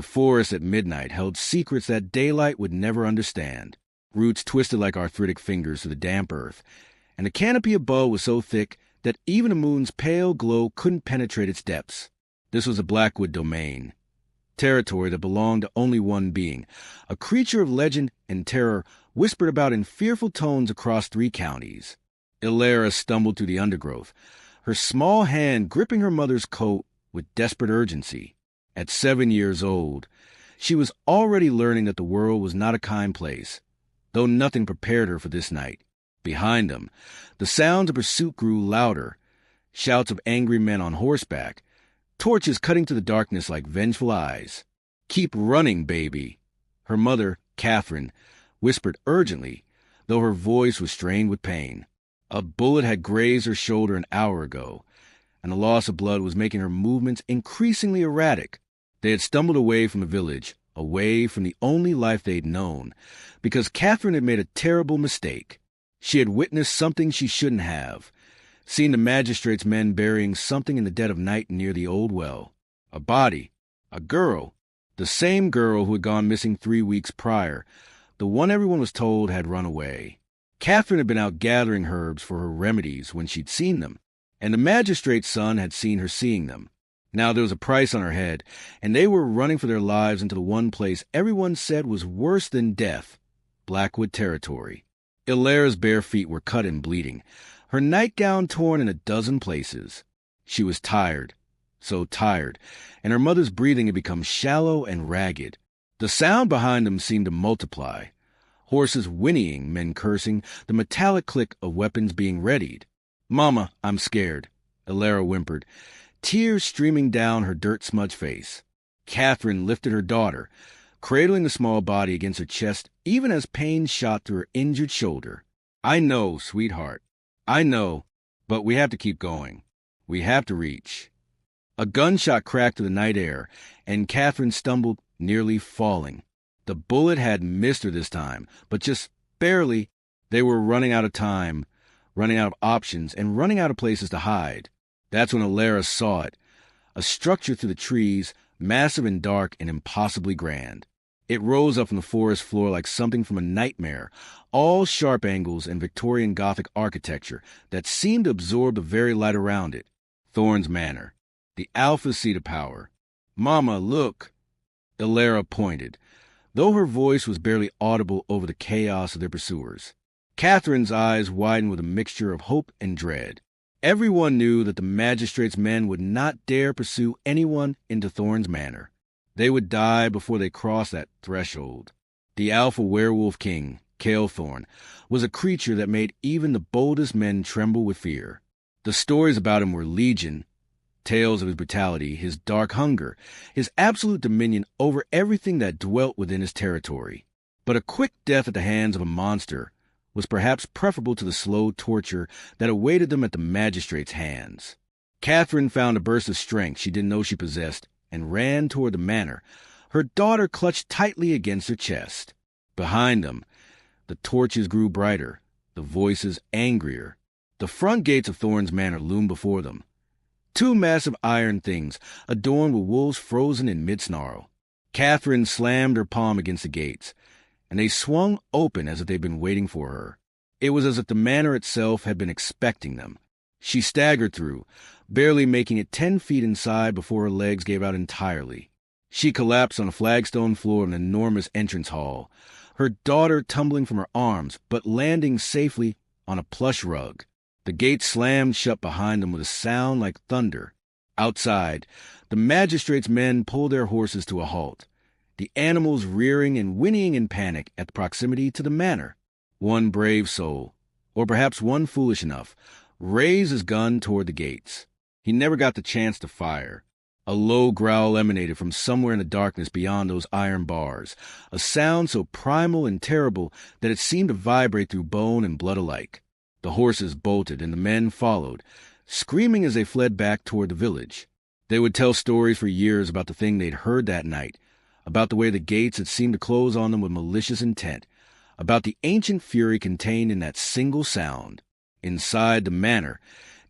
forest at midnight held secrets that daylight would never understand. Roots twisted like arthritic fingers through the damp earth, and the canopy above was so thick that even the moon's pale glow couldn't penetrate its depths. This was a Blackwood domain, territory that belonged to only one being, a creature of legend and terror whispered about in fearful tones across 3 counties. Illyra stumbled through the undergrowth, her small hand gripping her mother's coat with desperate urgency. At 7 years old, she was already learning that the world was not a kind place, though nothing prepared her for this night. Behind them, the sounds of pursuit grew louder, shouts of angry men on horseback, torches cutting through the darkness like vengeful eyes. "Keep running, baby," her mother, Catherine, whispered urgently, though her voice was strained with pain. A bullet had grazed her shoulder an hour ago, and the loss of blood was making her movements increasingly erratic. They had stumbled away from the village, away from the only life they'd known, because Catherine had made a terrible mistake. She had witnessed something she shouldn't have, seen the magistrate's men burying something in the dead of night near the old well. A body, a girl, the same girl who had gone missing 3 weeks prior, the one everyone was told had run away. Catherine had been out gathering herbs for her remedies when she'd seen them, and the magistrate's son had seen her seeing them. Now there was a price on her head, and they were running for their lives into the one place everyone said was worse than death, Blackwood territory. Illyra's bare feet were cut and bleeding, her nightgown torn in a dozen places. She was tired, so tired, and her mother's breathing had become shallow and ragged. The sound behind them seemed to multiply. Horses whinnying, men cursing, the metallic click of weapons being readied. "Mama, I'm scared," Illyra whimpered, tears streaming down her dirt-smudged face. Catherine lifted her daughter, cradling the small body against her chest even as pain shot through her injured shoulder. "I know, sweetheart. I know, but we have to keep going. We have to reach." A gunshot cracked through the night air, and Catherine stumbled, nearly falling. The bullet had missed her this time, but just barely. They were running out of time, running out of options, and running out of places to hide. That's when Illyra saw it, a structure through the trees, massive and dark and impossibly grand. It rose up from the forest floor like something from a nightmare, all sharp angles and Victorian Gothic architecture that seemed to absorb the very light around it. Thorne's Manor, the Alpha seat of power. "Mama, look!" Illyra pointed, though her voice was barely audible over the chaos of their pursuers. Catherine's eyes widened with a mixture of hope and dread. Everyone knew that the magistrate's men would not dare pursue anyone into Thorne's Manor. They would die before they crossed that threshold. The alpha werewolf king, Cale Thorne, was a creature that made even the boldest men tremble with fear. The stories about him were legion, tales of his brutality, his dark hunger, his absolute dominion over everything that dwelt within his territory. But a quick death at the hands of a monster was perhaps preferable to the slow torture that awaited them at the magistrate's hands. Catherine found a burst of strength she didn't know she possessed and ran toward the manor, her daughter clutched tightly against her chest. Behind them, the torches grew brighter, the voices angrier. The front gates of Thorne's Manor loomed before them. 2 massive iron things, adorned with wolves frozen in mid-snarl. Catherine slammed her palm against the gates, and they swung open as if they'd been waiting for her. It was as if the manor itself had been expecting them. She staggered through, barely making it 10 feet inside before her legs gave out entirely. She collapsed on a flagstone floor of an enormous entrance hall, her daughter tumbling from her arms, but landing safely on a plush rug. The gates slammed shut behind them with a sound like thunder. Outside, the magistrate's men pulled their horses to a halt, the animals rearing and whinnying in panic at the proximity to the manor. One brave soul, or perhaps one foolish enough, raised his gun toward the gates. He never got the chance to fire. A low growl emanated from somewhere in the darkness beyond those iron bars, a sound so primal and terrible that it seemed to vibrate through bone and blood alike. The horses bolted, and the men followed, screaming as they fled back toward the village. They would tell stories for years about the thing they'd heard that night, about the way the gates had seemed to close on them with malicious intent, about the ancient fury contained in that single sound. Inside the manor,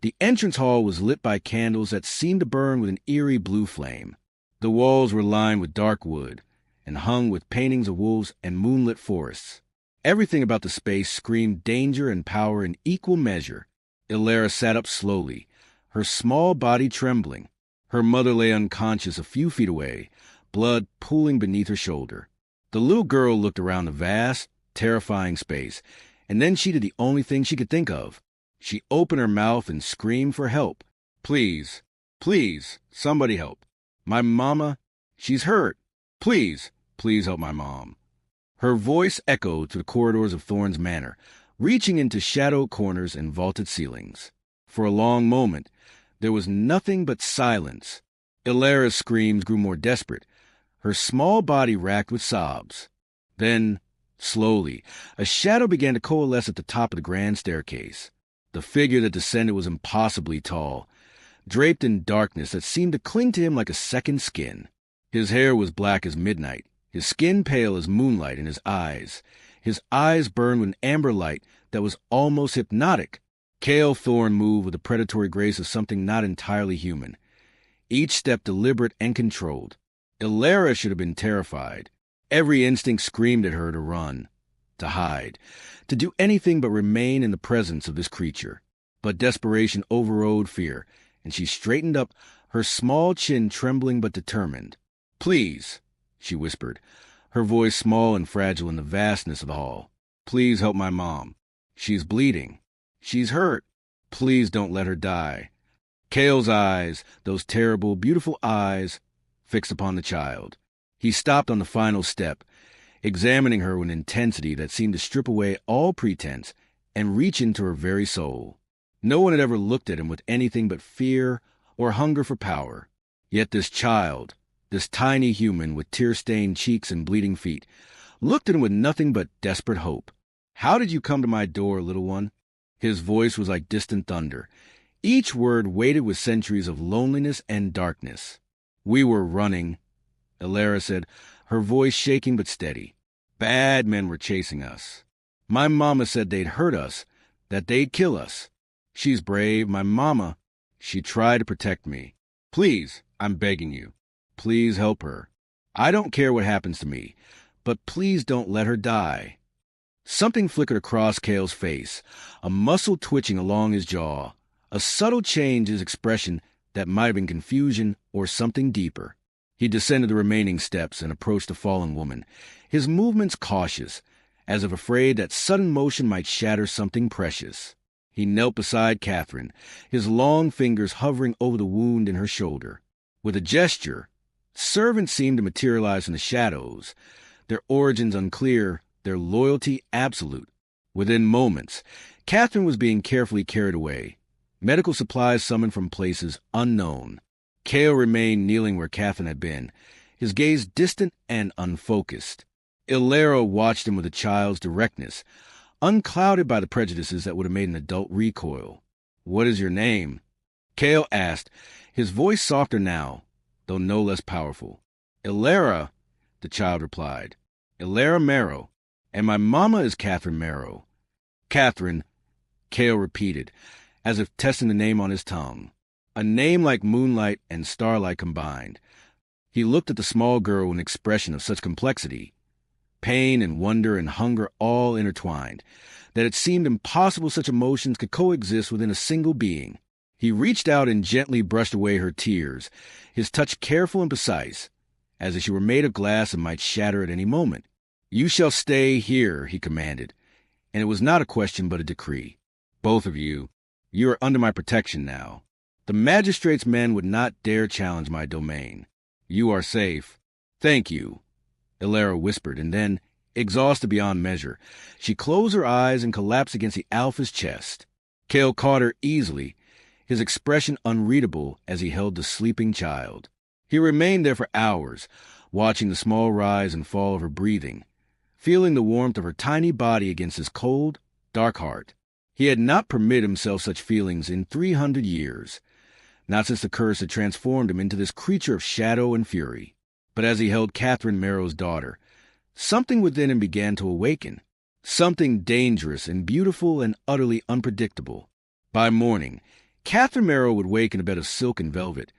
the entrance hall was lit by candles that seemed to burn with an eerie blue flame. The walls were lined with dark wood and hung with paintings of wolves and moonlit forests. Everything about the space screamed danger and power in equal measure. Ilara sat up slowly, her small body trembling. Her mother lay unconscious a few feet away, blood pooling beneath her shoulder. The little girl looked around the vast, terrifying space, and then she did the only thing she could think of. She opened her mouth and screamed for help. Please, please, somebody help. My mama, she's hurt. Please, please help my mom. Her voice echoed through the corridors of Thorne's manor, reaching into shadowed corners and vaulted ceilings. For a long moment, there was nothing but silence. Ilara's screams grew more desperate, her small body racked with sobs. Then, slowly, a shadow began to coalesce at the top of the grand staircase. The figure that descended was impossibly tall, draped in darkness that seemed to cling to him like a second skin. His hair was black as midnight, his skin pale as moonlight, and his eyes burned with an amber light that was almost hypnotic. Cale Thorne moved with the predatory grace of something not entirely human, each step deliberate and controlled. Ilara should have been terrified. Every instinct screamed at her to run, to hide, to do anything but remain in the presence of this creature. But desperation overrode fear, and she straightened up, her small chin trembling but determined. Please, she whispered, her voice small and fragile in the vastness of the hall. Please help my mom. She's bleeding. She's hurt. Please don't let her die. Cale's eyes, those terrible, beautiful eyes, fixed upon the child. He stopped on the final step, examining her with an intensity that seemed to strip away all pretense and reach into her very soul. No one had ever looked at him with anything but fear or hunger for power. Yet this child, this tiny human with tear-stained cheeks and bleeding feet, looked at him with nothing but desperate hope. How did you come to my door, little one? His voice was like distant thunder, each word weighted with centuries of loneliness and darkness. We were running, Ilara said, her voice shaking but steady. Bad men were chasing us. My mama said they'd hurt us, that they'd kill us. She's brave, my mama. She tried to protect me. Please, I'm begging you. Please help her. I don't care what happens to me, but please don't let her die. Something flickered across Cale's face, a muscle twitching along his jaw, a subtle change in his expression that might have been confusion or something deeper. He descended the remaining steps and approached the fallen woman, his movements cautious, as if afraid that sudden motion might shatter something precious. He knelt beside Catherine, his long fingers hovering over the wound in her shoulder. With a gesture, servants seemed to materialize in the shadows, their origins unclear, their loyalty absolute. Within moments, Catherine was being carefully carried away, medical supplies summoned from places unknown. Cale remained kneeling where Catherine had been, his gaze distant and unfocused. Ilara watched him with a child's directness, unclouded by the prejudices that would have made an adult recoil. What is your name? Cale asked, his voice softer now, though no less powerful. Ilara, the child replied. Ilara Marrow, and my mama is Catherine Marrow. Catherine, Cale repeated, as if testing the name on his tongue. A name like moonlight and starlight combined. He looked at the small girl with an expression of such complexity, pain and wonder and hunger all intertwined, that it seemed impossible such emotions could coexist within a single being. He reached out and gently brushed away her tears, his touch careful and precise, as if she were made of glass and might shatter at any moment. You shall stay here, he commanded, and it was not a question but a decree. Both of you, you are under my protection now. The magistrate's men would not dare challenge my domain. You are safe. Thank you, Ilara whispered, and then, exhausted beyond measure, she closed her eyes and collapsed against the alpha's chest. Cale caught her easily, his expression unreadable as he held the sleeping child. He remained there for hours, watching the small rise and fall of her breathing, feeling the warmth of her tiny body against his cold, dark heart. He had not permitted himself such feelings in 300 years, not since the curse had transformed him into this creature of shadow and fury. But as he held Catherine Marrow's daughter, something within him began to awaken, something dangerous and beautiful and utterly unpredictable. By morning, Catherine Marrow would wake in a bed of silk and velvet,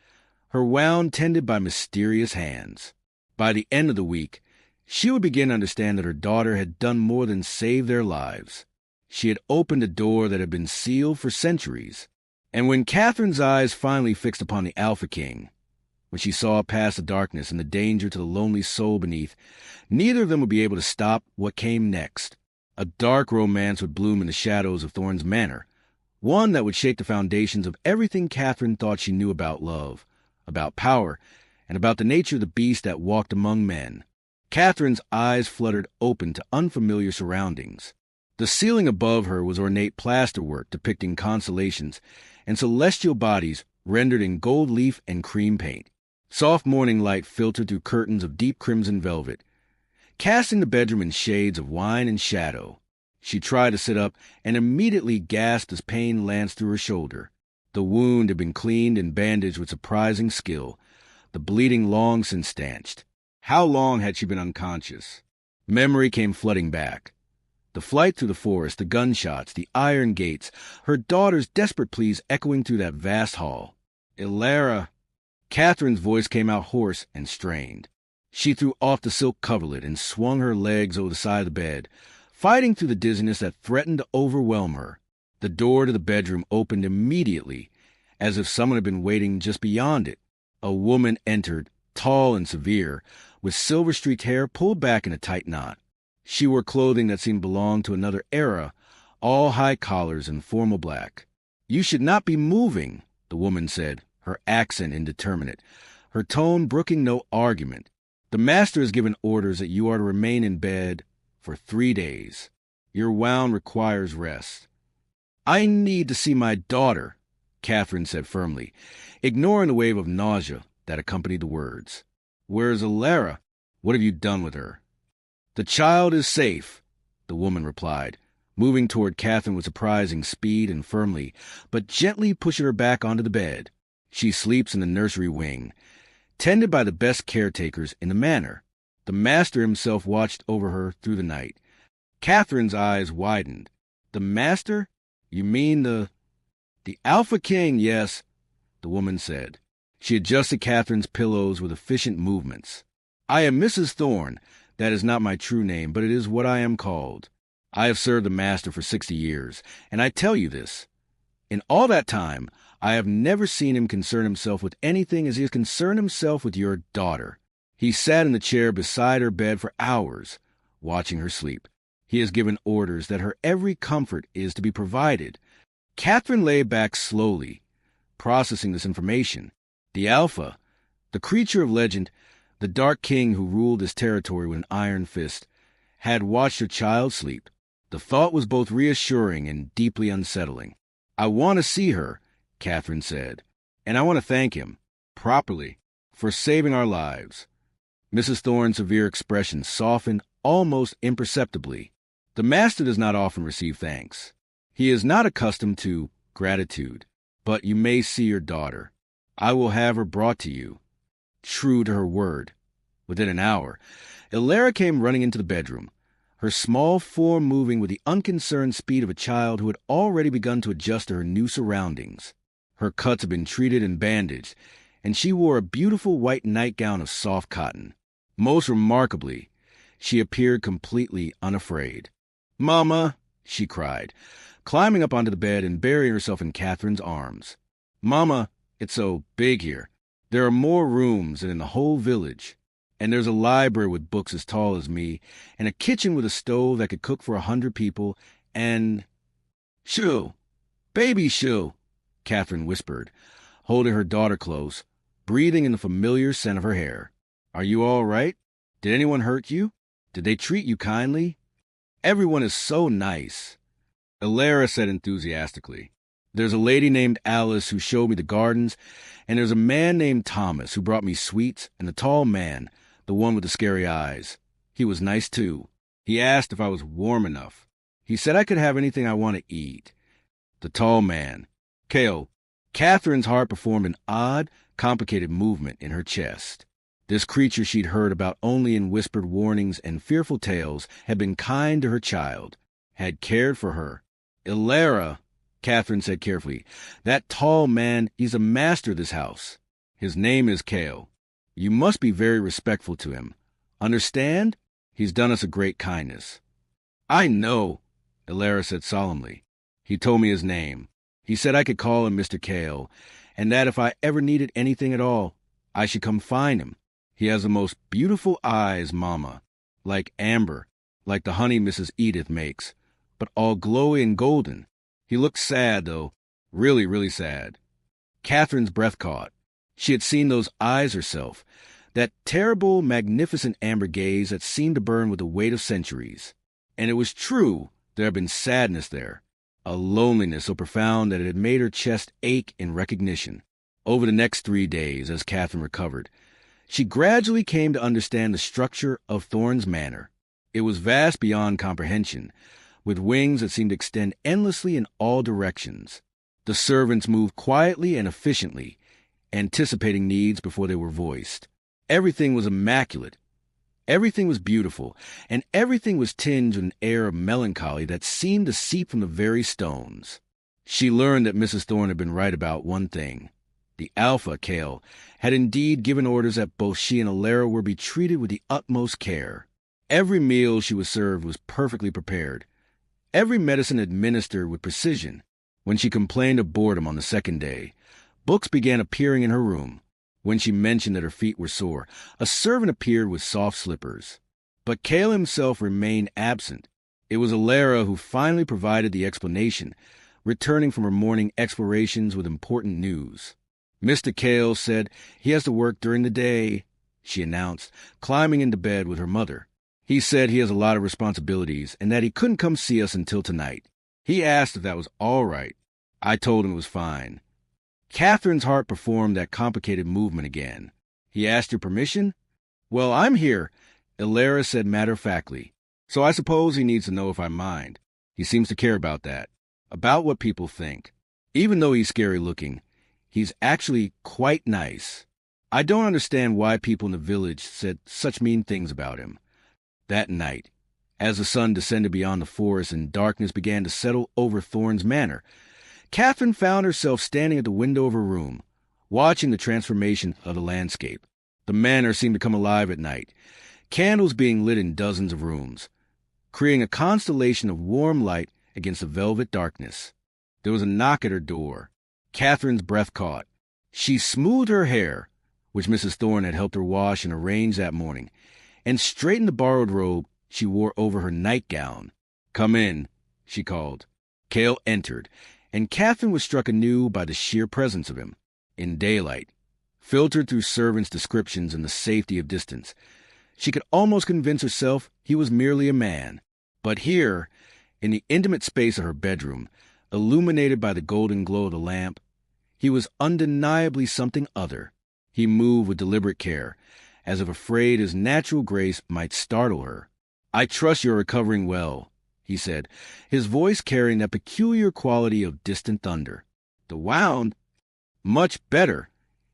her wound tended by mysterious hands. By the end of the week, she would begin to understand that her daughter had done more than save their lives. She had opened a door that had been sealed for centuries. And when Catherine's eyes finally fixed upon the Alpha King, when she saw past the darkness and the danger to the lonely soul beneath, neither of them would be able to stop what came next. A dark romance would bloom in the shadows of Thorne's manor, one that would shake the foundations of everything Catherine thought she knew about love, about power, and about the nature of the beast that walked among men. Catherine's eyes fluttered open to unfamiliar surroundings. The ceiling above her was ornate plasterwork depicting constellations and celestial bodies rendered in gold leaf and cream paint. Soft morning light filtered through curtains of deep crimson velvet, casting the bedroom in shades of wine and shadow. She tried to sit up and immediately gasped as pain lanced through her shoulder. The wound had been cleaned and bandaged with surprising skill, the bleeding long since stanched. How long had she been unconscious? Memory came flooding back. The flight through the forest, the gunshots, the iron gates, her daughter's desperate pleas echoing through that vast hall. Ilara! Catherine's voice came out hoarse and strained. She threw off the silk coverlet and swung her legs over the side of the bed, fighting through the dizziness that threatened to overwhelm her. The door to the bedroom opened immediately, as if someone had been waiting just beyond it. A woman entered, tall and severe, with silver-streaked hair pulled back in a tight knot. She wore clothing that seemed to belong to another era, all high collars and formal black. "You should not be moving," the woman said, her accent indeterminate, her tone brooking no argument. "The master has given orders that you are to remain in bed for 3 days. Your wound requires rest." "I need to see my daughter," Catherine said firmly, ignoring the wave of nausea that accompanied the words. "Where's Ilara? What have you done with her?" "The child is safe," the woman replied, moving toward Catherine with surprising speed and firmly, but gently pushing her back onto the bed. "She sleeps in the nursery wing, tended by the best caretakers in the manor. The master himself watched over her through the night." Catherine's eyes widened. "The master? You mean the Alpha King, yes," the woman said. She adjusted Catherine's pillows with efficient movements. "I am Mrs. Thorne. That is not my true name, but it is what I am called. I have served the master for 60 years, and I tell you this. In all that time, I have never seen him concern himself with anything as he has concerned himself with your daughter. He sat in the chair beside her bed for hours, watching her sleep. He has given orders that her every comfort is to be provided." Catherine lay back slowly, processing this information. The Alpha, the creature of legend, the dark king who ruled this territory with an iron fist, had watched her child sleep. The thought was both reassuring and deeply unsettling. "I want to see her," Catherine said, "and I want to thank him, properly, for saving our lives." Mrs. Thorne's severe expression softened almost imperceptibly. "The master does not often receive thanks. He is not accustomed to gratitude. But you may see your daughter. I will have her brought to you." True to her word, within an hour, Ilara came running into the bedroom, her small form moving with the unconcerned speed of a child who had already begun to adjust to her new surroundings. Her cuts had been treated and bandaged, and she wore a beautiful white nightgown of soft cotton. Most remarkably, she appeared completely unafraid. "Mama!" she cried, climbing up onto the bed and burying herself in Catherine's arms. "Mama, it's so big here. There are more rooms than in the whole village. And there's a library with books as tall as me, and a kitchen with a stove that could cook for 100 people, and—" "Shoo! Baby shoo!" Catherine whispered, holding her daughter close, breathing in the familiar scent of her hair. "Are you all right? Did anyone hurt you? Did they treat you kindly? Everyone is so nice." Ilara said enthusiastically, "There's a lady named Alice who showed me the gardens, and there's a man named Thomas who brought me sweets, and the tall man, the one with the scary eyes. He was nice, too. He asked if I was warm enough. He said I could have anything I want to eat." The tall man. Kale. Catherine's heart performed an odd, complicated movement in her chest. This creature she'd heard about only in whispered warnings and fearful tales had been kind to her child, had cared for her. "Ilara," Catherine said carefully, "that tall man, he's a master of this house. His name is Kale. You must be very respectful to him. Understand? He's done us a great kindness." "I know," Elara said solemnly. "He told me his name. He said I could call him Mr. Kale, and that if I ever needed anything at all, I should come find him. He has the most beautiful eyes, Mama, like amber, like the honey Mrs. Edith makes, but all glowy and golden. He looked sad, though, really, really sad." Catherine's breath caught. She had seen those eyes herself, that terrible, magnificent amber gaze that seemed to burn with the weight of centuries. And it was true, there had been sadness there, a loneliness so profound that it had made her chest ache in recognition. Over the next 3 days, as Catherine recovered, she gradually came to understand the structure of Thorne's Manor. It was vast beyond comprehension, with wings that seemed to extend endlessly in all directions. The servants moved quietly and efficiently, anticipating needs before they were voiced. Everything was immaculate. Everything was beautiful, and everything was tinged with an air of melancholy that seemed to seep from the very stones. She learned that Mrs. Thorne had been right about one thing. The Alpha, Kale, had indeed given orders that both she and Elara were be treated with the utmost care. Every meal she was served was perfectly prepared. Every medicine administered with precision. When she complained of boredom on the second day, books began appearing in her room. When she mentioned that her feet were sore, a servant appeared with soft slippers. But Kale himself remained absent. It was Elara who finally provided the explanation, returning from her morning explorations with important news. "Mr. Kale said he has to work during the day," she announced, climbing into bed with her mother. "He said he has a lot of responsibilities and that he couldn't come see us until tonight. He asked if that was all right. I told him it was fine." Catherine's heart performed that complicated movement again. "He asked your permission?" "Well, I'm here," Elara said matter-of-factly. "So I suppose he needs to know if I mind. He seems to care about that, about what people think. Even though he's scary-looking, he's actually quite nice. I don't understand why people in the village said such mean things about him." That night, as the sun descended beyond the forest and darkness began to settle over Thorne's Manor, Catherine found herself standing at the window of her room, watching the transformation of the landscape. The manor seemed to come alive at night, candles being lit in dozens of rooms, creating a constellation of warm light against the velvet darkness. There was a knock at her door. Catherine's breath caught. She smoothed her hair, which Mrs. Thorne had helped her wash and arrange that morning, and straightened the borrowed robe she wore over her nightgown. "Come in," she called. Kale entered, and Catherine was struck anew by the sheer presence of him. In daylight, filtered through servants' descriptions and the safety of distance, she could almost convince herself he was merely a man. But here, in the intimate space of her bedroom, illuminated by the golden glow of the lamp, he was undeniably something other. He moved with deliberate care, as if afraid his natural grace might startle her. "I trust you're recovering well," he said, his voice carrying that peculiar quality of distant thunder. "The wound?" "Much better,"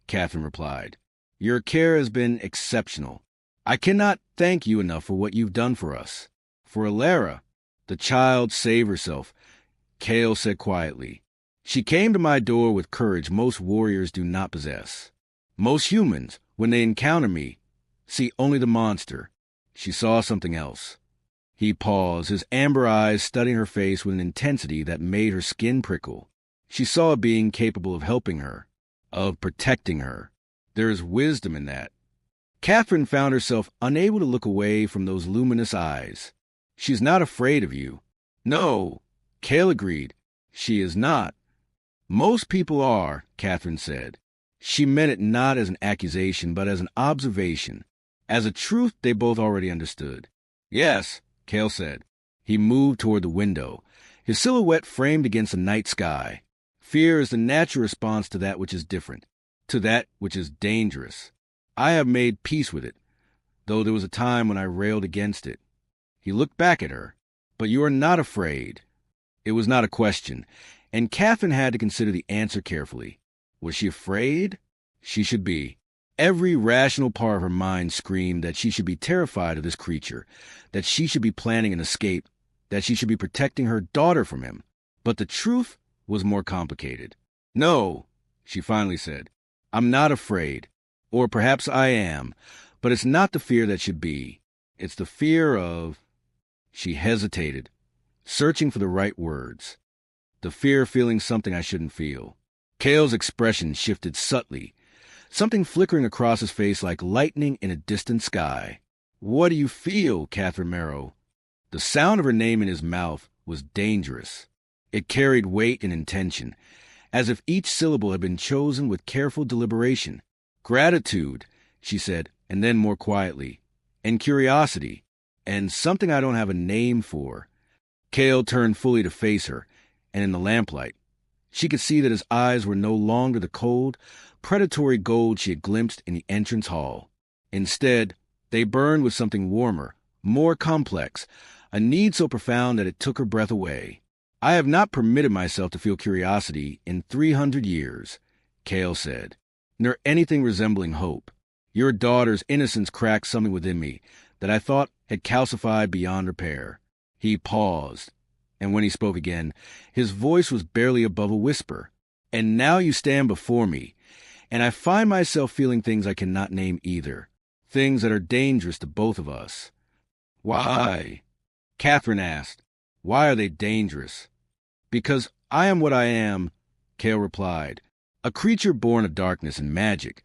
Catherine replied. "Your care has been exceptional. I cannot thank you enough for what you've done for us." "For Elara, the child saved herself," Kale said quietly. "She came to my door with courage most warriors do not possess. Most humans, when they encounter me, see only the monster. She saw something else." He paused, his amber eyes studying her face with an intensity that made her skin prickle. She saw a being capable of helping her, of protecting her. There is wisdom in that. Catherine found herself unable to look away from those luminous eyes. "She's not afraid of you." "No," Kale agreed. "She is not." "Most people are," Catherine said. She meant it not as an accusation, but as an observation, as a truth they both already understood. "Yes," Kale said. He moved toward the window, his silhouette framed against the night sky. "Fear is the natural response to that which is different, to that which is dangerous. I have made peace with it, though there was a time when I railed against it." He looked back at her. "But you are not afraid." It was not a question, and Catherine had to consider the answer carefully. Was she afraid? She should be. Every rational part of her mind screamed that she should be terrified of this creature, that she should be planning an escape, that she should be protecting her daughter from him. But the truth was more complicated. "No," she finally said. I'm not afraid. Or perhaps I am, but it's not the fear that should be. It's the fear of... She hesitated, searching for the right words. The fear of feeling something I shouldn't feel. Cale's expression shifted subtly, something flickering across his face like lightning in a distant sky. What do you feel, Catherine Merrow? The sound of her name in his mouth was dangerous. It carried weight and intention, as if each syllable had been chosen with careful deliberation. Gratitude, she said, and then more quietly. And curiosity, and something I don't have a name for. Cale turned fully to face her, and in the lamplight, she could see that his eyes were no longer the cold, predatory gold she had glimpsed in the entrance hall. Instead, they burned with something warmer, more complex, a need so profound that it took her breath away. I have not permitted myself to feel curiosity in 300 years, Cale said, nor anything resembling hope. Your daughter's innocence cracked something within me that I thought had calcified beyond repair. He paused, and when he spoke again, his voice was barely above a whisper. And now you stand before me, and I find myself feeling things I cannot name either, things that are dangerous to both of us. Why? Catherine asked. Why are they dangerous? Because I am what I am, Cale replied, a creature born of darkness and magic,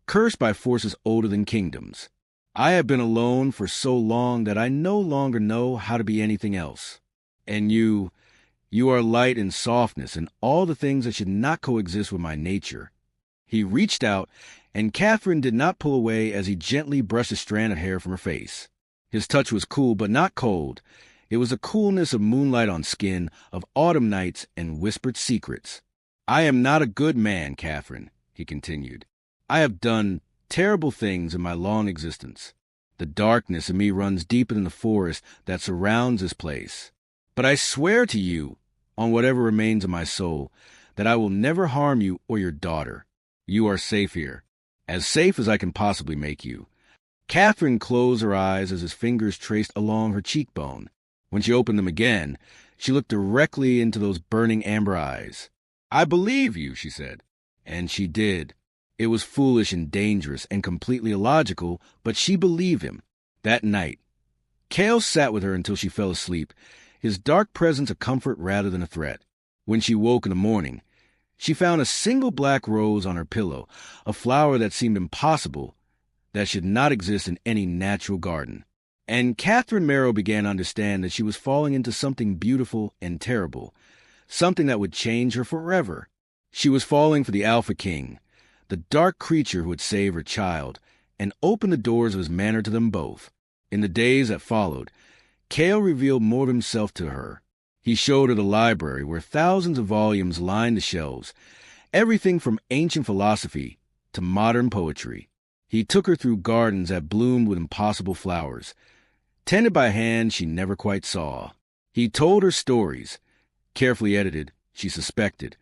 cursed by forces older than kingdoms. I have been alone for so long that I no longer know how to be anything else. And you are light and softness and all the things that should not coexist with my nature. He reached out, and Catherine did not pull away as he gently brushed a strand of hair from her face. His touch was cool but not cold. It was the coolness of moonlight on skin, of autumn nights and whispered secrets. I am not a good man, Catherine, he continued. I have done terrible things in my long existence. The darkness in me runs deeper than the forest that surrounds this place. But I swear to you, on whatever remains of my soul, that I will never harm you or your daughter. You are safe here, as safe as I can possibly make you. Catherine closed her eyes as his fingers traced along her cheekbone. When she opened them again, she looked directly into those burning amber eyes. I believe you, she said. And she did. It was foolish and dangerous and completely illogical, but she believed him. That night, Cale sat with her until she fell asleep, his dark presence a comfort rather than a threat. When she woke in the morning, she found a single black rose on her pillow, a flower that seemed impossible, that should not exist in any natural garden. And Catherine Merrow began to understand that she was falling into something beautiful and terrible, something that would change her forever. She was falling for the Alpha King, the dark creature who would save her child, and open the doors of his manor to them both. In the days that followed, Cale revealed more of himself to her. He showed her the library where thousands of volumes lined the shelves, everything from ancient philosophy to modern poetry. He took her through gardens that bloomed with impossible flowers, tended by hands she never quite saw. He told her stories, carefully edited, she suspected,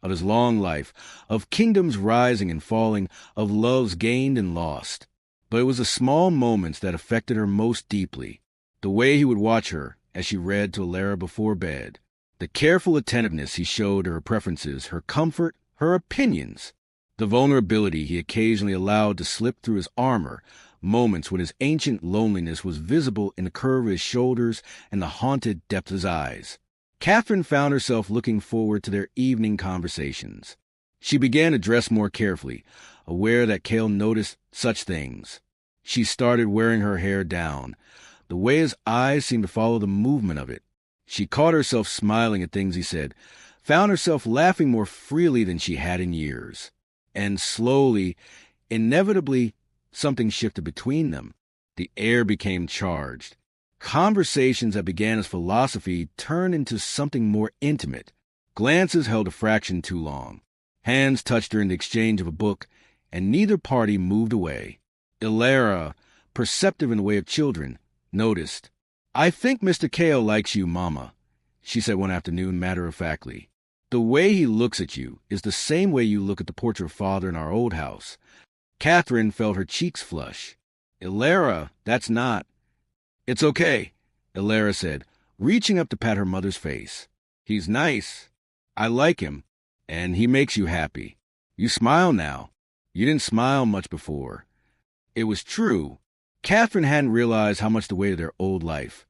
of his long life, of kingdoms rising and falling, of loves gained and lost. But it was the small moments that affected her most deeply. The way he would watch her as she read to Alara before bed. The careful attentiveness he showed to her preferences, her comfort, her opinions. The vulnerability he occasionally allowed to slip through his armor, moments when his ancient loneliness was visible in the curve of his shoulders and the haunted depth of his eyes. Catherine found herself looking forward to their evening conversations. She began to dress more carefully, aware that Cale noticed such things. She started wearing her hair down, the way his eyes seemed to follow the movement of it. She caught herself smiling at things he said, found herself laughing more freely than she had in years. And slowly, inevitably, something shifted between them. The air became charged. Conversations that began as philosophy turned into something more intimate. Glances held a fraction too long. Hands touched during the exchange of a book, and neither party moved away. Alara, perceptive in the way of children, noticed. I think Mr. Cale likes you, Mama, she said one afternoon matter-of-factly. The way he looks at you is the same way you look at the portrait of Father in our old house. Catherine felt her cheeks flush. Alara, that's not. It's okay, Alara said, reaching up to pat her mother's face. He's nice. I like him, and he makes you happy. You smile now. You didn't smile much before. It was true. Catherine hadn't realized how much the weight of their old life,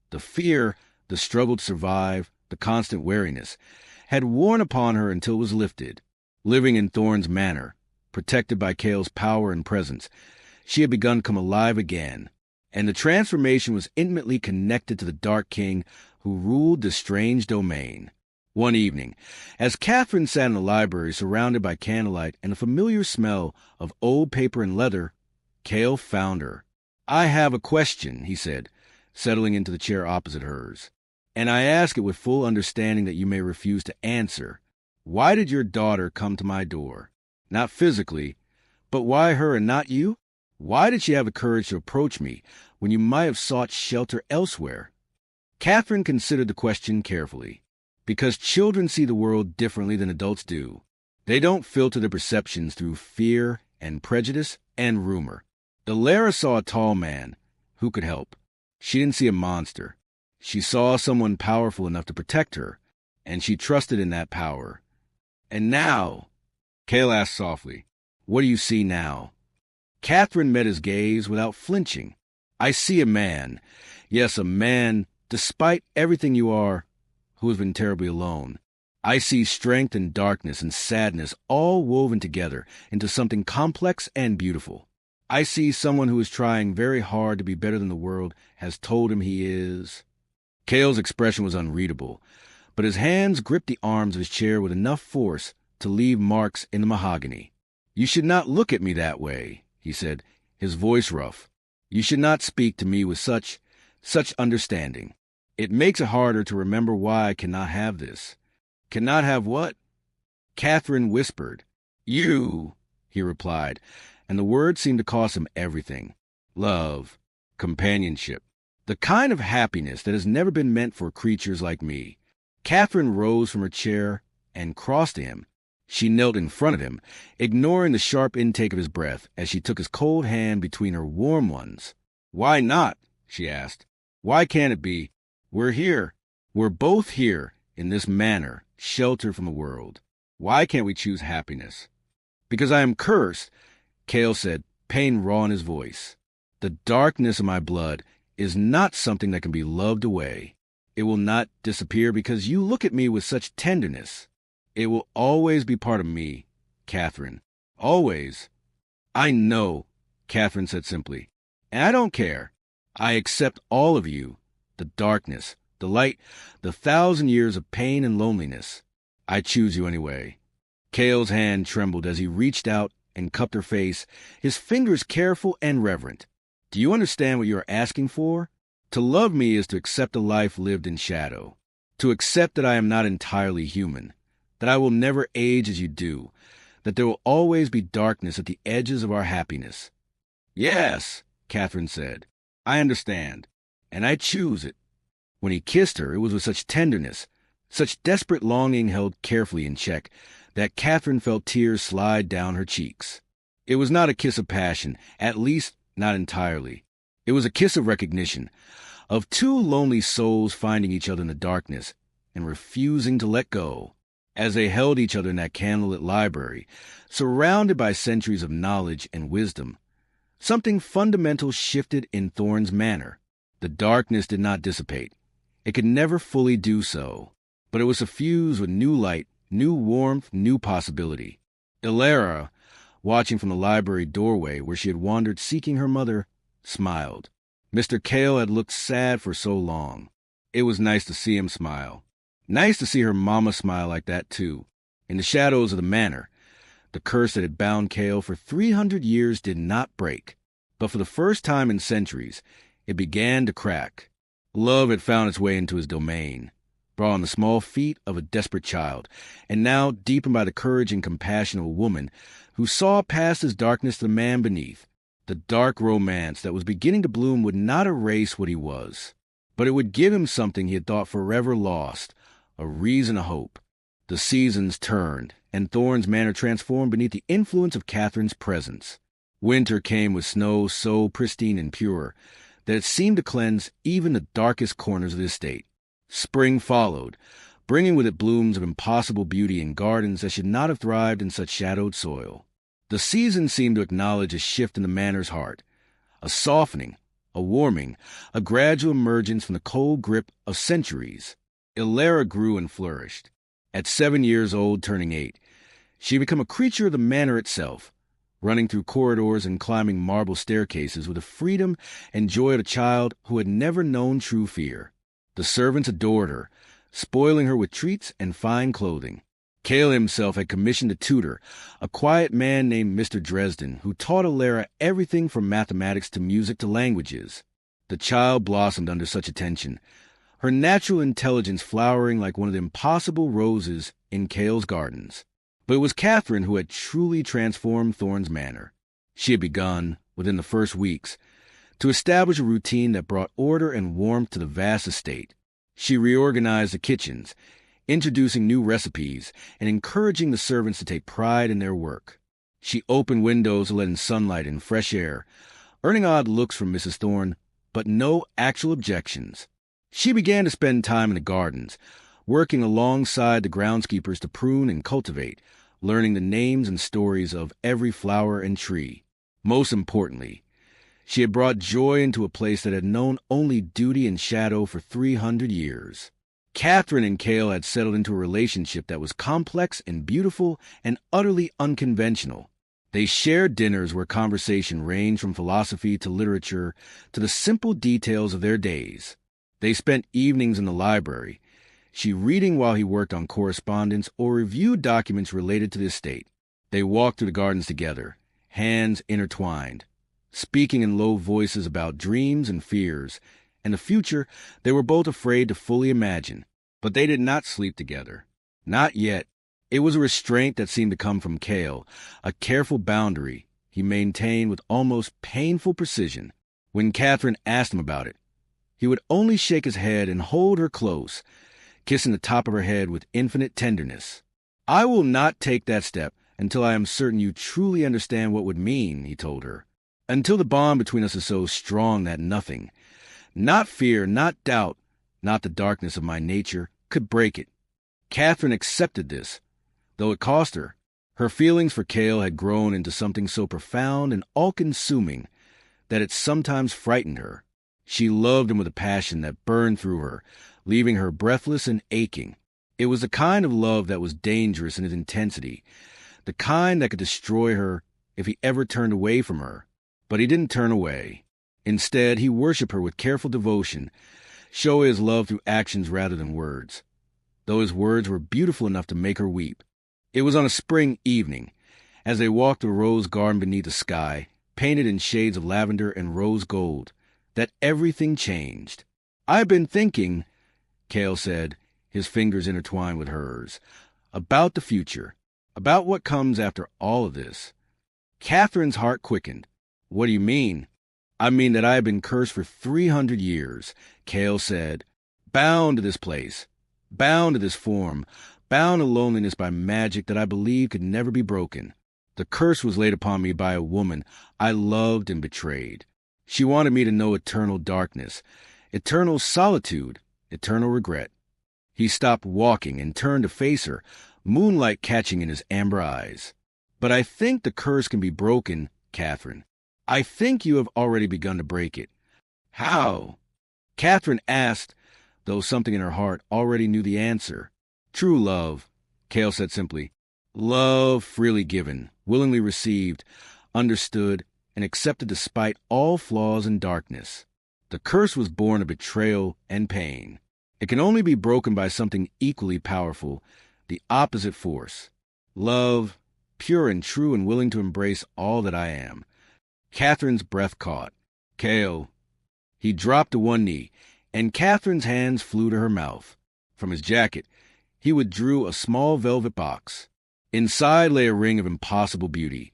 the fear, the struggle to survive, the constant wariness, had worn upon her until it was lifted. Living in Thorne's manor, protected by Cale's power and presence, she had begun to come alive again, and the transformation was intimately connected to the Dark King who ruled this strange domain. One evening, as Catherine sat in the library surrounded by candlelight and the familiar smell of old paper and leather, Cale found her. "I have a question," he said, settling into the chair opposite hers, "and I ask it with full understanding that you may refuse to answer. Why did your daughter come to my door? Not physically, but why her and not you? Why did she have the courage to approach me when you might have sought shelter elsewhere?" Catherine considered the question carefully. Because children see the world differently than adults do. They don't filter their perceptions through fear and prejudice and rumor. Elara saw a tall man who could help. She didn't see a monster. She saw someone powerful enough to protect her, and she trusted in that power. "And now," Cale asked softly, "what do you see now?" Catherine met his gaze without flinching. "I see a man. Yes, a man, despite everything you are, who has been terribly alone. I see strength and darkness and sadness all woven together into something complex and beautiful. I see someone who is trying very hard to be better than the world has told him he is." Cale's expression was unreadable, but his hands gripped the arms of his chair with enough force to leave marks in the mahogany. "You should not look at me that way," he said, his voice rough. "You should not speak to me with such understanding. It makes it harder to remember why I cannot have this." "Cannot have what?" Catherine whispered. "You," he replied, and the word seemed to cost him everything. Love, companionship, the kind of happiness that has never been meant for creatures like me. Catherine rose from her chair and crossed to him. She knelt in front of him, ignoring the sharp intake of his breath as she took his cold hand between her warm ones. "Why not?" she asked. "Why can't it be? We're here. We're both here in this manor, sheltered from the world. Why can't we choose happiness?" "Because I am cursed," Cale said, pain raw in his voice. "The darkness of my blood is not something that can be loved away. It will not disappear because you look at me with such tenderness. It will always be part of me, Catherine. Always." "I know," Catherine said simply, "and I don't care. I accept all of you, the darkness, the light, the 1,000 years of pain and loneliness. I choose you anyway." Cale's hand trembled as he reached out and cupped her face, his fingers careful and reverent. "Do you understand what you are asking for? To love me is to accept a life lived in shadow, to accept that I am not entirely human, that I will never age as you do, that there will always be darkness at the edges of our happiness." "Yes," Catherine said, "I understand, and I choose it." When he kissed her, it was with such tenderness, such desperate longing held carefully in check, that Catherine felt tears slide down her cheeks. It was not a kiss of passion, at least not entirely. It was a kiss of recognition, of two lonely souls finding each other in the darkness and refusing to let go. As they held each other in that candlelit library, surrounded by centuries of knowledge and wisdom, something fundamental shifted in Thorne's manner. The darkness did not dissipate. It could never fully do so, but it was suffused with new light, new warmth, new possibility. Elara, watching from the library doorway where she had wandered seeking her mother, smiled. Mr. Cale had looked sad for so long. It was nice to see him smile. Nice to see her mama smile like that, too. In the shadows of the manor, the curse that had bound Cale for 300 years did not break. But for the first time in centuries, it began to crack. Love had found its way into his domain, brought on the small feet of a desperate child, and now deepened by the courage and compassion of a woman who saw past his darkness to the man beneath. The dark romance that was beginning to bloom would not erase what he was, but it would give him something he had thought forever lost, a reason to hope. The seasons turned, and Thorne's manor transformed beneath the influence of Catherine's presence. Winter came with snow so pristine and pure that it seemed to cleanse even the darkest corners of the estate. Spring followed, bringing with it blooms of impossible beauty in gardens that should not have thrived in such shadowed soil. The season seemed to acknowledge a shift in the manor's heart, a softening, a warming, a gradual emergence from the cold grip of centuries. Illyra grew and flourished. At 7 years old, turning 8, she had become a creature of the manor itself, running through corridors and climbing marble staircases with the freedom and joy of a child who had never known true fear. The servants adored her, spoiling her with treats and fine clothing. Cale himself had commissioned a tutor, a quiet man named Mr. Dresden, who taught Illyra everything from mathematics to music to languages. The child blossomed under such attention, her natural intelligence flowering like one of the impossible roses in Cale's gardens. But it was Catherine who had truly transformed Thorne's Manor. She had begun, within the first weeks, to establish a routine that brought order and warmth to the vast estate. She reorganized the kitchens, introducing new recipes and encouraging the servants to take pride in their work. She opened windows to let in sunlight and fresh air, earning odd looks from Mrs. Thorne, but no actual objections. She began to spend time in the gardens, working alongside the groundskeepers to prune and cultivate, learning the names and stories of every flower and tree. Most importantly, she had brought joy into a place that had known only duty and shadow for 300 years. Catherine and Cale had settled into a relationship that was complex and beautiful and utterly unconventional. They shared dinners where conversation ranged from philosophy to literature to the simple details of their days. They spent evenings in the library, she reading while he worked on correspondence or reviewed documents related to the estate. They walked through the gardens together, hands intertwined, speaking in low voices about dreams and fears, and the future they were both afraid to fully imagine. But they did not sleep together. Not yet. It was a restraint that seemed to come from Cale, a careful boundary he maintained with almost painful precision. When Catherine asked him about it, he would only shake his head and hold her close, kissing the top of her head with infinite tenderness. "I will not take that step until I am certain you truly understand what it would mean," he told her. "Until the bond between us is so strong that nothing, not fear, not doubt, not the darkness of my nature, could break it." Catherine accepted this, though it cost her. Her feelings for Cale had grown into something so profound and all-consuming that it sometimes frightened her. She loved him with a passion that burned through her, leaving her breathless and aching. It was the kind of love that was dangerous in its intensity, the kind that could destroy her if he ever turned away from her. But he didn't turn away. Instead, he worshipped her with careful devotion, showing his love through actions rather than words, though his words were beautiful enough to make her weep. It was on a spring evening, as they walked through a rose garden beneath the sky, painted in shades of lavender and rose gold, that everything changed. "I've been thinking," Cale said, his fingers intertwined with hers, "about the future, about what comes after all of this." Catherine's heart quickened. "What do you mean?" "I mean that I have been cursed for 300 years, Cale said, "bound to this place, bound to this form, bound to loneliness by magic that I believed could never be broken. The curse was laid upon me by a woman I loved and betrayed. She wanted me to know eternal darkness, eternal solitude, eternal regret." He stopped walking and turned to face her, moonlight catching in his amber eyes. "But I think the curse can be broken, Catherine. I think you have already begun to break it." "How?" Catherine asked, though something in her heart already knew the answer. "True love," Cale said simply. "Love freely given, willingly received, understood, and accepted despite all flaws and darkness. The curse was born of betrayal and pain. It can only be broken by something equally powerful, the opposite force. Love, pure and true and willing to embrace all that I am." Catherine's breath caught. "Cale." He dropped to one knee, and Catherine's hands flew to her mouth. From his jacket, he withdrew a small velvet box. Inside lay a ring of impossible beauty,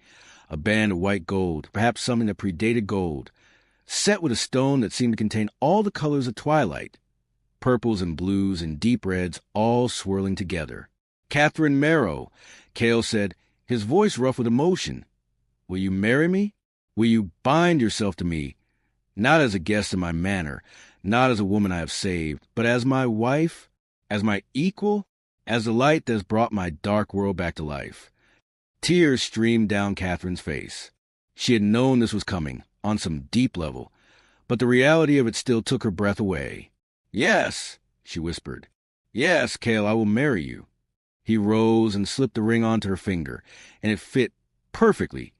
a band of white gold, perhaps something that predated gold, set with a stone that seemed to contain all the colors of twilight, purples and blues and deep reds all swirling together. "Catherine Marrow," Cale said, his voice rough with emotion. "Will you marry me? Will you bind yourself to me, not as a guest in my manor, not as a woman I have saved, but as my wife, as my equal, as the light that has brought my dark world back to life?" Tears streamed down Catherine's face. She had known this was coming, on some deep level, but the reality of it still took her breath away. "Yes," she whispered. "Yes, Cale, I will marry you." He rose and slipped the ring onto her finger, and it fit perfectly,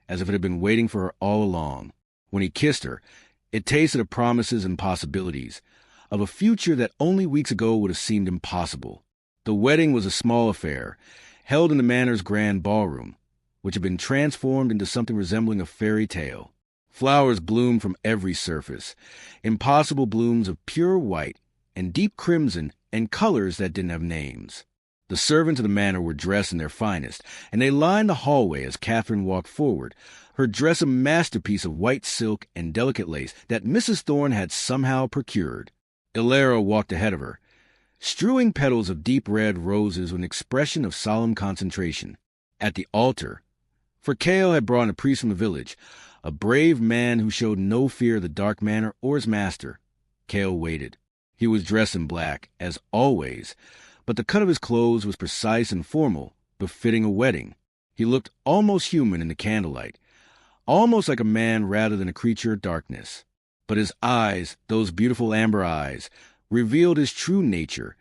as if it had been waiting for her all along. When he kissed her, it tasted of promises and possibilities, of a future that only weeks ago would have seemed impossible. The wedding was a small affair, held in the manor's grand ballroom, which had been transformed into something resembling a fairy tale. Flowers bloomed from every surface, impossible blooms of pure white and deep crimson and colors that didn't have names. The servants of the manor were dressed in their finest, and they lined the hallway as Catherine walked forward, her dress a masterpiece of white silk and delicate lace that Mrs. Thorne had somehow procured. Ilara walked ahead of her, strewing petals of deep red roses with an expression of solemn concentration. At the altar, for Cale had brought in a priest from the village, a brave man who showed no fear of the dark manor or his master. Cale waited. He was dressed in black, as always, but the cut of his clothes was precise and formal, befitting a wedding. He looked almost human in the candlelight, almost like a man rather than a creature of darkness. But his eyes, those beautiful amber eyes, revealed his true nature.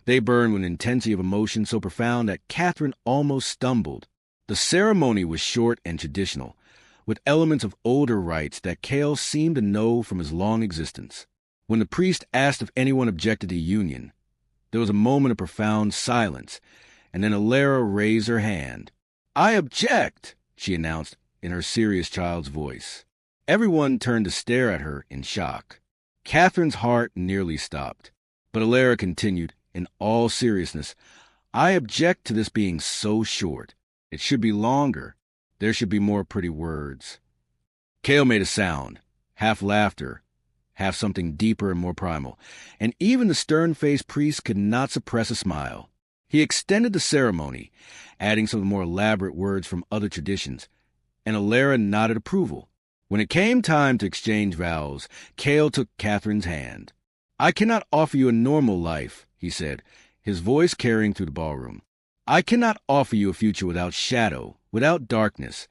They burned with an intensity of emotion so profound that Catherine almost stumbled. The ceremony was short and traditional, with elements of older rites that Cale seemed to know from his long existence. When the priest asked if anyone objected to union, there was a moment of profound silence, and then Ilara raised her hand. "I object," she announced in her serious child's voice. Everyone turned to stare at her in shock. Catherine's heart nearly stopped, but Ilara continued, in all seriousness, "I object to this being so short. It should be longer. There should be more pretty words." Cale made a sound, half laughter, half something deeper and more primal, and even the stern-faced priest could not suppress a smile. He extended the ceremony, adding some of the more elaborate words from other traditions, and Ilara nodded approval. When it came time to exchange vows, Cale took Catherine's hand. "I cannot offer you a normal life," he said, his voice carrying through the ballroom. "I cannot offer you a future without shadow, without darkness,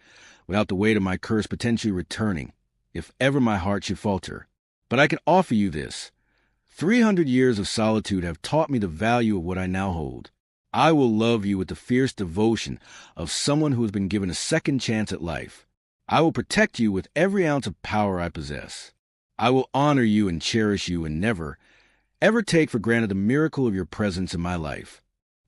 without the weight of my curse potentially returning, if ever my heart should falter. But I can offer you this. 300 years of solitude have taught me the value of what I now hold. I will love you with the fierce devotion of someone who has been given a second chance at life. I will protect you with every ounce of power I possess. I will honor you and cherish you and never, ever take for granted the miracle of your presence in my life."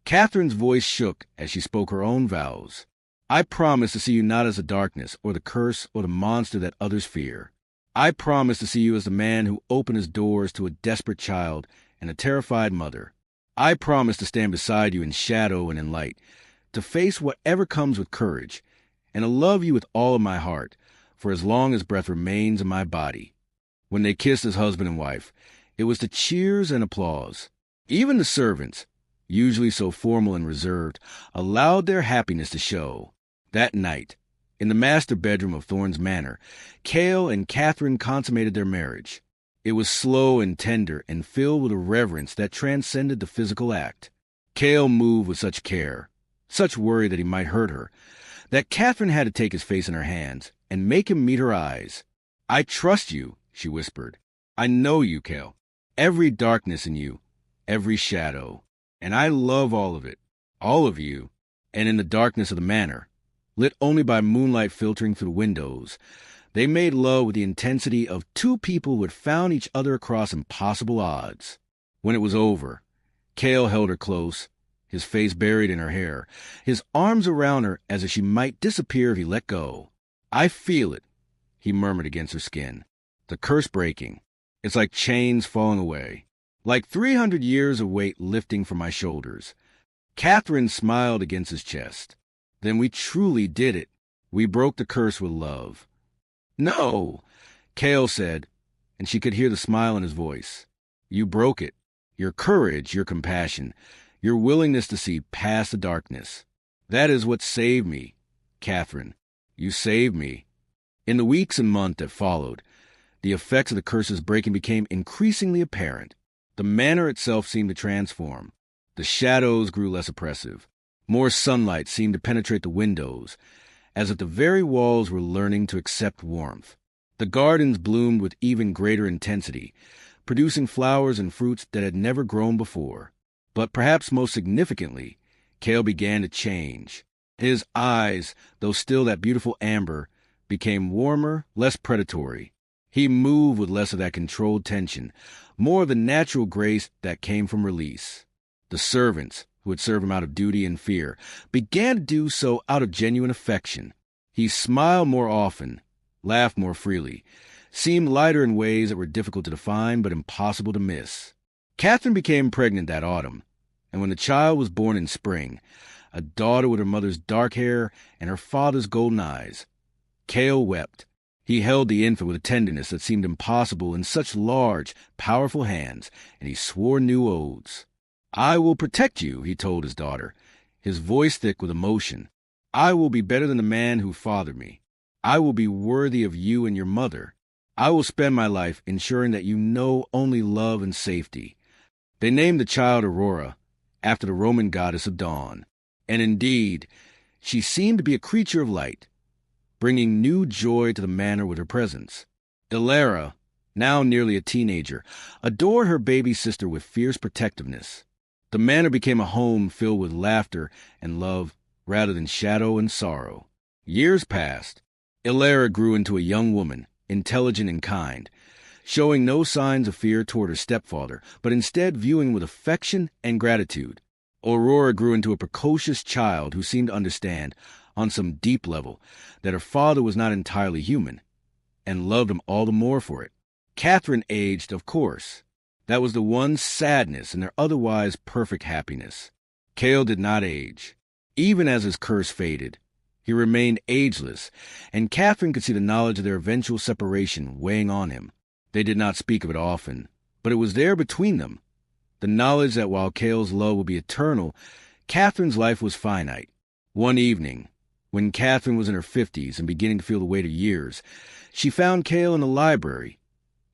Catherine's voice shook as she spoke her own vows. "I promise to see you not as the darkness or the curse or the monster that others fear. I promise to see you as the man who opened his doors to a desperate child and a terrified mother. I promise to stand beside you in shadow and in light, to face whatever comes with courage, and to love you with all of my heart, for as long as breath remains in my body." When they kissed as husband and wife, it was to cheers and applause. Even the servants, usually so formal and reserved, allowed their happiness to show. That night, in the master bedroom of Thorne's manor, Cale and Catherine consummated their marriage. It was slow and tender and filled with a reverence that transcended the physical act. Cale moved with such care, such worry that he might hurt her, that Catherine had to take his face in her hands and make him meet her eyes. "I trust you," she whispered. "I know you, Cale. Every darkness in you, every shadow. And I love all of it, all of you." And in the darkness of the manor, lit only by moonlight filtering through the windows, they made love with the intensity of two people who had found each other across impossible odds. When it was over, Cale held her close, his face buried in her hair, his arms around her as if she might disappear if he let go. "I feel it," he murmured against her skin. "The curse breaking. It's like chains falling away. Like 300 years of weight lifting from my shoulders." Catherine smiled against his chest. "Then we truly did it. We broke the curse with love." "No," Cale said, and she could hear the smile in his voice. "You broke it. Your courage, your compassion, your willingness to see past the darkness. That is what saved me, Catherine. You saved me." In the weeks and months that followed, the effects of the curse's breaking became increasingly apparent. The manor itself seemed to transform. The shadows grew less oppressive. More sunlight seemed to penetrate the windows, as if the very walls were learning to accept warmth. The gardens bloomed with even greater intensity, producing flowers and fruits that had never grown before. But perhaps most significantly, Cale began to change. His eyes, though still that beautiful amber, became warmer, less predatory. He moved with less of that controlled tension, more of the natural grace that came from release. The servants, who had served him out of duty and fear, began to do so out of genuine affection. He smiled more often, laughed more freely, seemed lighter in ways that were difficult to define but impossible to miss. Catherine became pregnant that autumn, and when the child was born in spring, a daughter with her mother's dark hair and her father's golden eyes, Cale wept. He held the infant with a tenderness that seemed impossible in such large, powerful hands, and he swore new oaths. "I will protect you," he told his daughter, his voice thick with emotion. "I will be better than the man who fathered me. I will be worthy of you and your mother. I will spend my life ensuring that you know only love and safety." They named the child Aurora, after the Roman goddess of dawn. And indeed, she seemed to be a creature of light, bringing new joy to the manor with her presence. Ilara, now nearly a teenager, adored her baby sister with fierce protectiveness. The manor became a home filled with laughter and love rather than shadow and sorrow. Years passed. Ilara grew into a young woman, intelligent and kind, showing no signs of fear toward her stepfather, but instead viewing with affection and gratitude. Aurora grew into a precocious child who seemed to understand, on some deep level, that her father was not entirely human, and loved him all the more for it. Catherine aged, of course. That was the one sadness in their otherwise perfect happiness. Cale did not age. Even as his curse faded, he remained ageless, and Catherine could see the knowledge of their eventual separation weighing on him. They did not speak of it often, but it was there between them. The knowledge that while Cale's love would be eternal, Catherine's life was finite. One evening, when Catherine was in her 50s and beginning to feel the weight of years, she found Cale in the library,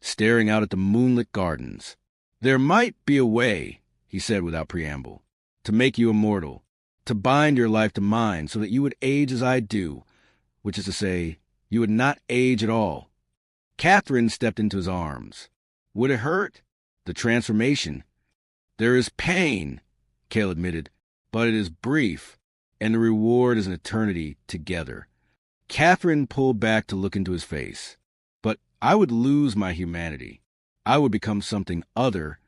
staring out at the moonlit gardens. "There might be a way," he said without preamble, "to make you immortal, to bind your life to mine so that you would age as I do, which is to say, you would not age at all." Catherine stepped into his arms. "Would it hurt?" "The transformation." "There is pain," Cale admitted, "but it is brief, and the reward is an eternity together." Catherine pulled back to look into his face. "But I would lose my humanity. I would become something other.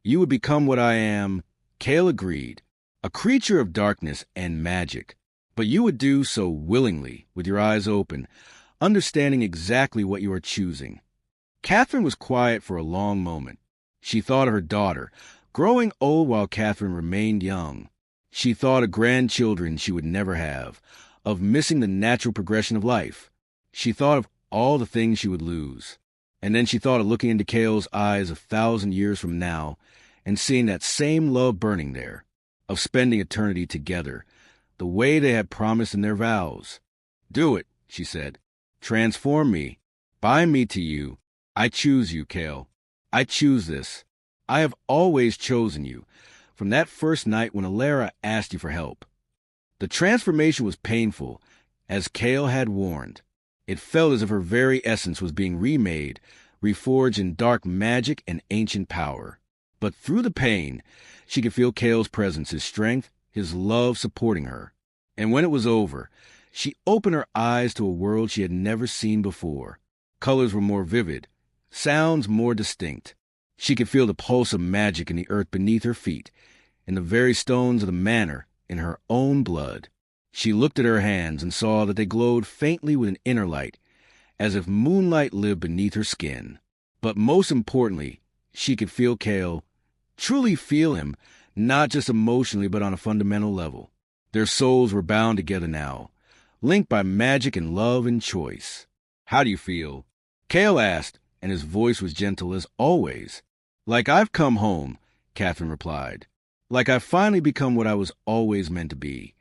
You would become what I am." Cale agreed, a creature of darkness and magic. "But you would do so willingly, with your eyes open, understanding exactly what you are choosing." Catherine was quiet for a long moment. She thought of her daughter, growing old while Catherine remained young. She thought of grandchildren she would never have, of missing the natural progression of life. She thought of all the things she would lose. And then she thought of looking into Cale's eyes 1,000 years from now and seeing that same love burning there, of spending eternity together, the way they had promised in their vows. "Do it," she said. "Transform me. Bind me to you. I choose you, Cale. I choose this. I have always chosen you, from that first night when Ilara asked you for help." The transformation was painful, as Cale had warned. It felt as if her very essence was being remade, reforged in dark magic and ancient power. But through the pain, she could feel Cale's presence, his strength, his love supporting her. And when it was over, she opened her eyes to a world she had never seen before. Colors were more vivid, sounds more distinct. She could feel the pulse of magic in the earth beneath her feet, in the very stones of the manor, in her own blood. She looked at her hands and saw that they glowed faintly with an inner light, as if moonlight lived beneath her skin. But most importantly, she could feel Cale, truly feel him, not just emotionally but on a fundamental level. Their souls were bound together now, linked by magic and love and choice. "How do you feel?" Cale asked, and his voice was gentle as always. "Like I've come home," Catherine replied. "Like I've finally become what I was always meant to be."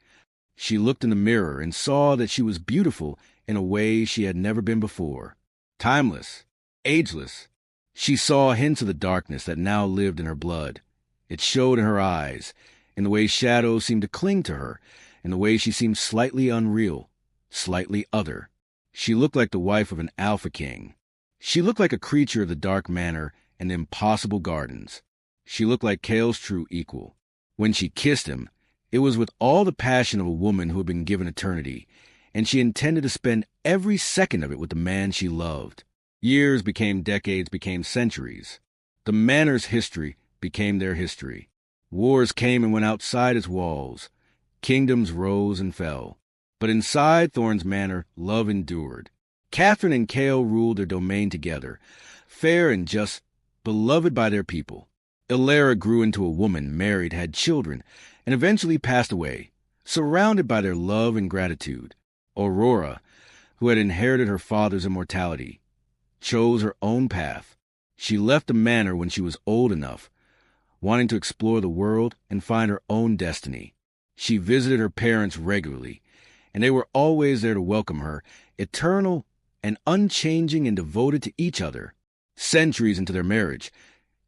She looked in the mirror and saw that she was beautiful in a way she had never been before. Timeless, ageless. She saw hints of the darkness that now lived in her blood. It showed in her eyes, in the way shadows seemed to cling to her, in the way she seemed slightly unreal, slightly other. She looked like the wife of an alpha king. She looked like a creature of the dark manor and the impossible gardens. She looked like Cale's true equal. When she kissed him, it was with all the passion of a woman who had been given eternity, and she intended to spend every second of it with the man she loved. Years became decades, became centuries. The manor's history became their history. Wars came and went outside its walls. Kingdoms rose and fell. But inside Thorne's manor, love endured. Catherine and Cale ruled their domain together, fair and just, beloved by their people. Ilara grew into a woman, married, had children, and eventually passed away, surrounded by their love and gratitude. Aurora, who had inherited her father's immortality, chose her own path. She left the manor when she was old enough, wanting to explore the world and find her own destiny. She visited her parents regularly, and they were always there to welcome her, eternal and unchanging and devoted to each other. Centuries into their marriage,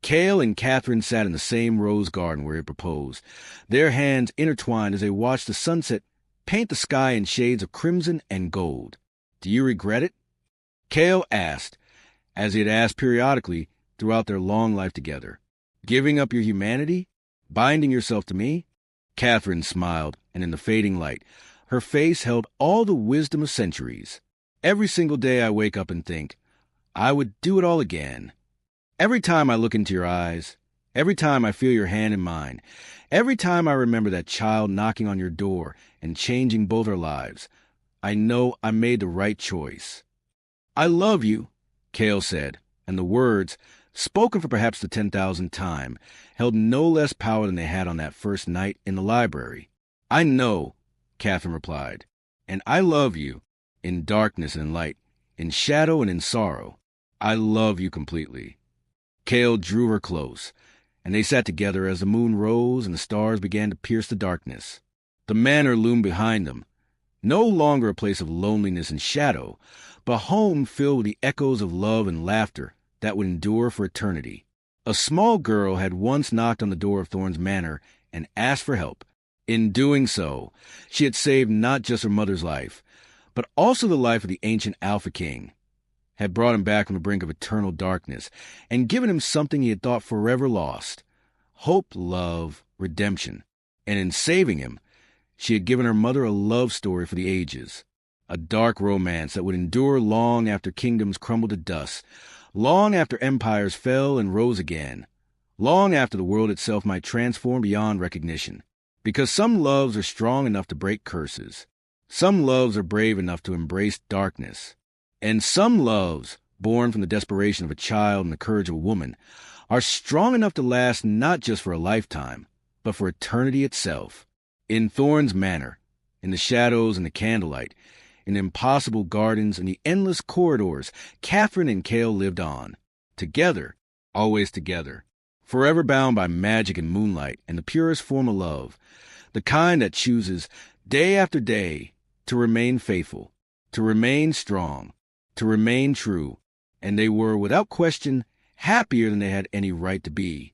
Cale and Catherine sat in the same rose garden where he proposed, their hands intertwined as they watched the sunset paint the sky in shades of crimson and gold. "Do you regret it?" Cale asked, as he had asked periodically throughout their long life together. "Giving up your humanity? Binding yourself to me?" Catherine smiled, and in the fading light, her face held all the wisdom of centuries. "Every single day I wake up and think, I would do it all again. Every time I look into your eyes, every time I feel your hand in mine, every time I remember that child knocking on your door and changing both our lives, I know I made the right choice." "I love you," Cale said, and the words, spoken for perhaps the 10,000th time, held no less power than they had on that first night in the library. "I know," Catherine replied, "and I love you, in darkness and in light, in shadow and in sorrow. I love you completely." Cale drew her close, and they sat together as the moon rose and the stars began to pierce the darkness. The manor loomed behind them, no longer a place of loneliness and shadow, but a home filled with the echoes of love and laughter that would endure for eternity. A small girl had once knocked on the door of Thorne's manor and asked for help. In doing so, she had saved not just her mother's life, but also the life of the ancient Alpha King, had brought him back from the brink of eternal darkness, and given him something he had thought forever lost: hope, love, redemption. And in saving him, she had given her mother a love story for the ages, a dark romance that would endure long after kingdoms crumbled to dust, long after empires fell and rose again, long after the world itself might transform beyond recognition. Because some loves are strong enough to break curses. Some loves are brave enough to embrace darkness. And some loves, born from the desperation of a child and the courage of a woman, are strong enough to last not just for a lifetime, but for eternity itself. In Thorne's manor, in the shadows and the candlelight, in the impossible gardens and the endless corridors, Catherine and Cale lived on. Together, always together, forever bound by magic and moonlight and the purest form of love, the kind that chooses, day after day, to remain faithful, to remain strong, to remain true, and they were, without question, happier than they had any right to be.